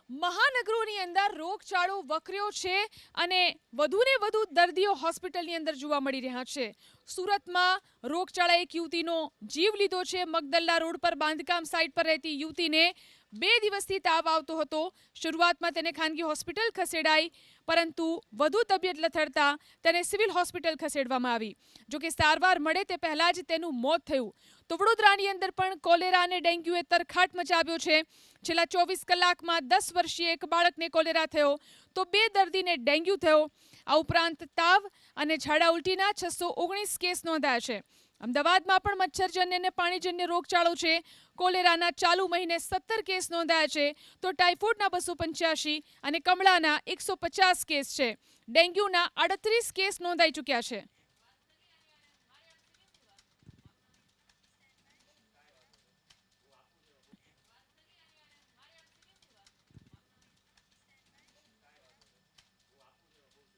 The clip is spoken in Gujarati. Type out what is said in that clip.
મહાનગરોની અંદર રોગચાળો વકર્યો છે અને વધુને વધુ દર્દીઓ હોસ્પિટલની અંદર જોવા મળી રહ્યા છે. સુરતમાં રોગચાળાએ એક યુવતીનો જીવ લીધો છે. મગદલ્લા રોડ પર બાંધકામ સાઇટ પર રહેતી યુવતીને 2 દિવસથી તાવ આવતો હતો. શરૂઆતમાં તેને ખાનગી હોસ્પિટલ ખસેડાઈ, પરંતુ વધુ તબિયત લથડતા તેને સિવિલ હોસ્પિટલ ખસેડવામાં આવી. જોકે સારવાર મળે તે પહેલા જ તેનું મોત થયું. તો વડોદરાની અંદર પણ કોલેરા અને ડેન્ગ્યુએ તરખાટ મચાવ્યો છે. છેલ્લા 24 કલાકમાં 10 વર્ષીય એક બાળકને કોલેરા થયો તો 2 દર્દીને ડેન્ગ્યુ થયો. આ ઉપરાંત તાવ અને ઝાડા ઉલટીના 619 કેસ નોંધાયા છે. અમદાવાદમાં પણ મચ્છરજન્ય અને પાણીજન્ય રોગચાળો છે. કોલેરાના ચાલુ મહિને 17 કેસ નોંધાયા છે, તો ટાઇફોઇડના 285 અને કમળાના 150 કેસ છે. ડેન્ગ્યુના 38 કેસ નોંધાઈ ચૂક્યા છે.